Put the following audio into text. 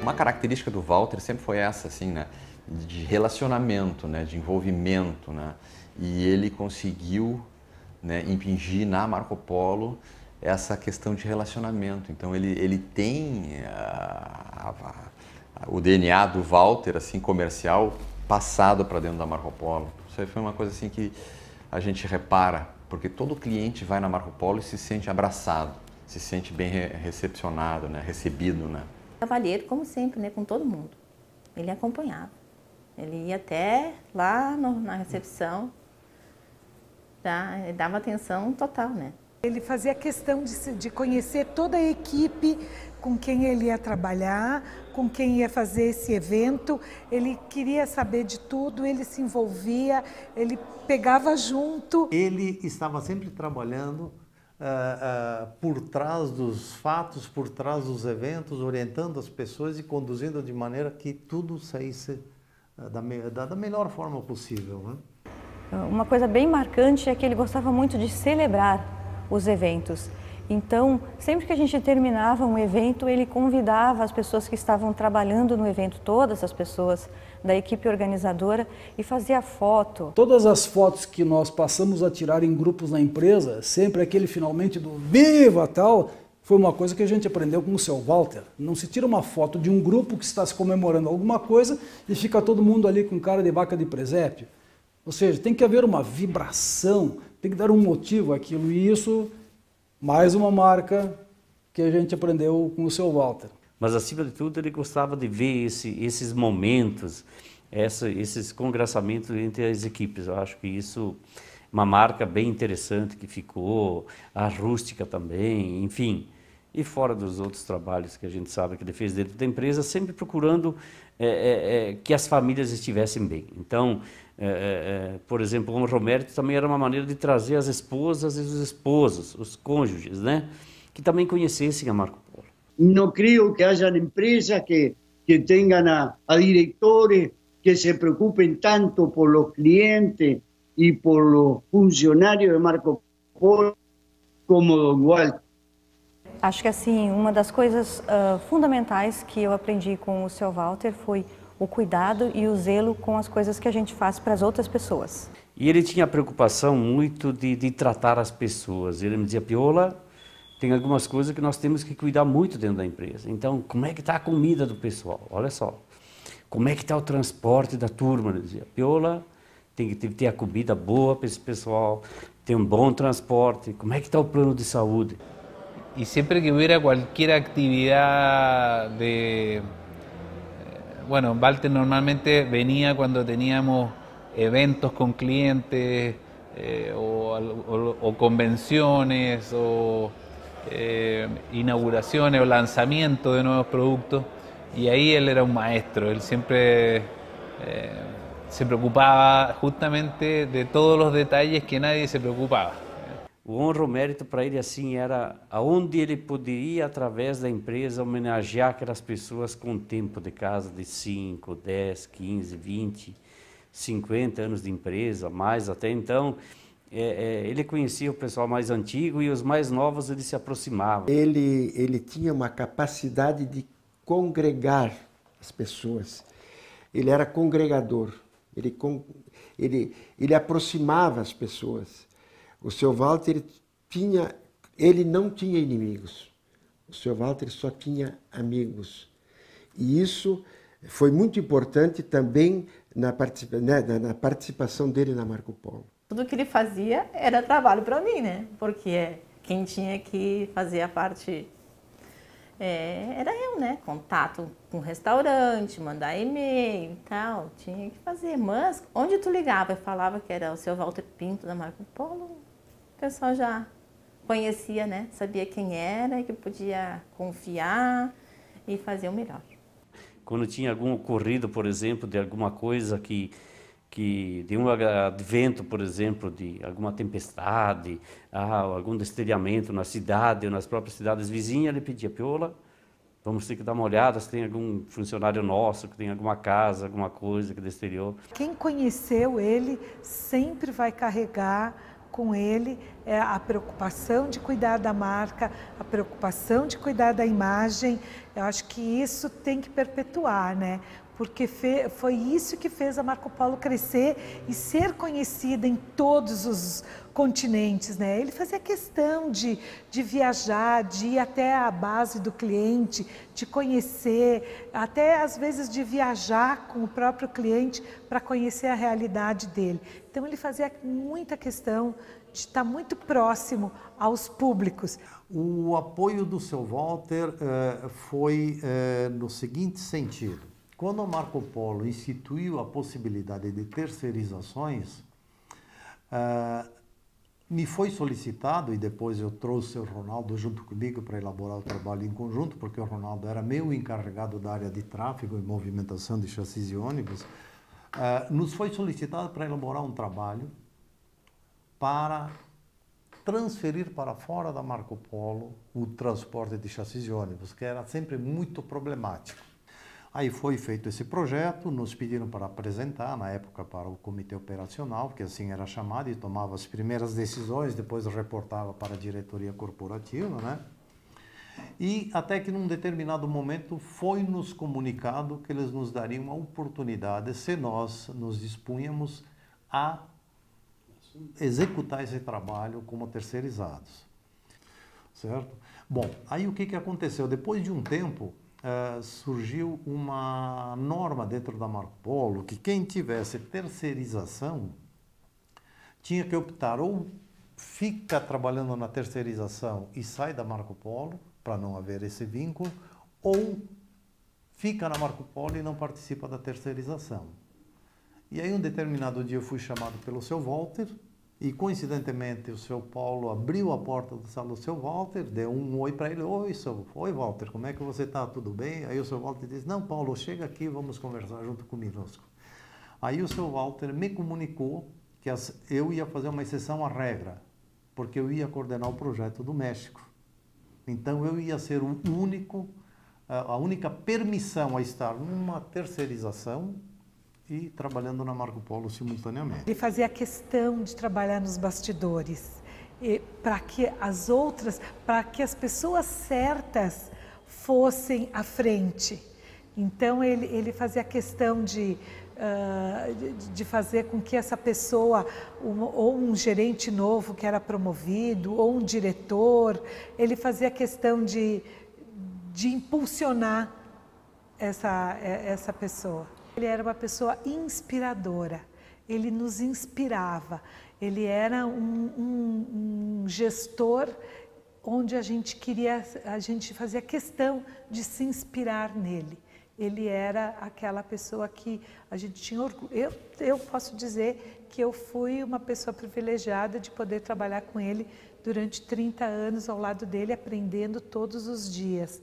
Uma característica do Walter sempre foi essa, assim, né? De relacionamento, né? De envolvimento, né? E ele conseguiu, né, impingir na Marco Polo essa questão de relacionamento. Então ele tem o DNA do Walter, assim, comercial, passado para dentro da Marco Polo. Isso aí foi uma coisa assim que a gente repara, porque todo cliente vai na Marco Polo e se sente abraçado, se sente bem recepcionado, né? Recebido, né? Cavalheiro, como sempre, né? Com todo mundo. Ele acompanhava. Ele ia até lá na recepção, tá? Ele dava atenção total, né? Ele fazia questão de conhecer toda a equipe com quem ele ia trabalhar, com quem ia fazer esse evento. Ele queria saber de tudo, ele se envolvia, ele pegava junto. Ele estava sempre trabalhando por trás dos fatos, por trás dos eventos, orientando as pessoas e conduzindo de maneira que tudo saísse da melhor forma possível, né? Uma coisa bem marcante é que ele gostava muito de celebrar os eventos. Então, sempre que a gente terminava um evento, ele convidava as pessoas que estavam trabalhando no evento, todas as pessoas da equipe organizadora, e fazia foto. Todas as fotos que nós passamos a tirar em grupos na empresa, sempre aquele finalmente do Viva tal, foi uma coisa que a gente aprendeu com o seu Walter. Não se tira uma foto de um grupo que está se comemorando alguma coisa e fica todo mundo ali com cara de vaca de presépio. Ou seja, tem que haver uma vibração, tem que dar um motivo àquilo, e isso, mais uma marca que a gente aprendeu com o seu Walter. Mas, acima de tudo, ele gostava de ver esses momentos, esses congraçamentos entre as equipes. Eu acho que isso é uma marca bem interessante que ficou, a rústica também, enfim. E fora dos outros trabalhos que a gente sabe que ele fez dentro da empresa, sempre procurando que as famílias estivessem bem. Então, por exemplo, o Romero também era uma maneira de trazer as esposas e os esposos, os cônjuges, né? Que também conhecessem a Marco Polo. No creo que hayan empresas que tengan a directores que se preocupen tanto por los clientes y por los funcionarios de Marco Polo como Don Walter. Acho que assim, uma das coisas fundamentais que eu aprendi com o seu Walter foi o cuidado e o zelo com as coisas que a gente faz para as outras pessoas. E ele tinha a preocupação muito de tratar as pessoas. Ele me dizia, Piola, tem algumas coisas que nós temos que cuidar muito dentro da empresa. Então, como é que está a comida do pessoal? Olha só. Como é que está o transporte da turma? Ele dizia, Piola, tem que ter a comida boa para esse pessoal, ter um bom transporte. Como é que está o plano de saúde? Y siempre que hubiera cualquier actividad bueno, Walter normalmente venía cuando teníamos eventos con clientes o convenciones o inauguraciones o lanzamientos de nuevos productos, y ahí él era un maestro. Él siempre se preocupaba justamente de todos los detalles que nadie se preocupaba. O honra, o mérito para ele assim era aonde ele poderia, através da empresa, homenagear aquelas pessoas com tempo de casa de 5, 10, 15, 20, 50 anos de empresa, mais até então. Ele conhecia o pessoal mais antigo e os mais novos ele se aproximava. Ele tinha uma capacidade de congregar as pessoas. Ele era congregador, ele aproximava as pessoas. O seu Walter ele não tinha inimigos. O seu Walter só tinha amigos. E isso foi muito importante também na participação dele na Marco Polo. Tudo que ele fazia era trabalho para mim, né? Porque quem tinha que fazer a parte era eu, né? Contato com o restaurante, mandar e-mail e tal, tinha que fazer. Mas onde tu ligava e falava que era o seu Walter Pinto da Marco Polo, o pessoal já conhecia, né? Sabia quem era e que podia confiar e fazer o melhor. Quando tinha algum ocorrido, por exemplo, de alguma coisa de um advento, por exemplo, de alguma tempestade, algum destelhamento na cidade ou nas próprias cidades vizinhas, ele pedia, Piola, vamos ter que dar uma olhada se tem algum funcionário nosso, que tem alguma casa, alguma coisa que destelhou. Quem conheceu ele sempre vai carregar com ele é a preocupação de cuidar da marca, a preocupação de cuidar da imagem. Eu acho que isso tem que perpetuar, né? Porque foi isso que fez a Marco Polo crescer e ser conhecida em todos os continentes, né? Ele fazia questão de viajar, de ir até a base do cliente, de conhecer, até às vezes de viajar com o próprio cliente para conhecer a realidade dele. Então ele fazia muita questão de estar muito próximo aos públicos. O apoio do seu Walter foi no seguinte sentido. Quando a Marco Polo instituiu a possibilidade de terceirizações, me foi solicitado, e depois eu trouxe o Ronaldo junto comigo para elaborar o trabalho em conjunto, porque o Ronaldo era meu encarregado da área de tráfego e movimentação de chassis e ônibus, nos foi solicitado para elaborar um trabalho para transferir para fora da Marco Polo o transporte de chassis e ônibus, que era sempre muito problemático. Aí foi feito esse projeto, nos pediram para apresentar, na época para o comitê operacional, que assim era chamado, e tomava as primeiras decisões, depois reportava para a diretoria corporativa, né? E até que num determinado momento foi nos comunicado que eles nos dariam a oportunidade, se nós nos dispunhamos a executar esse trabalho como terceirizados, certo? Bom, aí o que aconteceu? Depois de um tempo, surgiu uma norma dentro da Marco Polo que quem tivesse terceirização tinha que optar ou fica trabalhando na terceirização e sai da Marco Polo para não haver esse vínculo, ou fica na Marco Polo e não participa da terceirização. E aí um determinado dia eu fui chamado pelo seu Walter e coincidentemente o seu Paulo abriu a porta da sala do seu Walter, deu um oi para ele. Oi Walter, como é que você está? Tudo bem? Aí o seu Walter disse, não Paulo, chega aqui, vamos conversar junto conosco. Aí o seu Walter me comunicou que eu ia fazer uma exceção à regra, porque eu ia coordenar o projeto do México. Então eu ia ser a única permissão a estar numa terceirização e trabalhando na Marco Polo simultaneamente. Ele fazia questão de trabalhar nos bastidores, para que as pessoas certas fossem à frente. Então ele fazia questão de fazer com que essa pessoa, ou um gerente novo que era promovido, ou um diretor, ele fazia questão de impulsionar essa pessoa. Ele era uma pessoa inspiradora, ele nos inspirava, ele era um gestor onde a gente fazia questão de se inspirar nele. Ele era aquela pessoa que a gente tinha orgulho. Eu posso dizer que eu fui uma pessoa privilegiada de poder trabalhar com ele durante 30 anos ao lado dele, aprendendo todos os dias.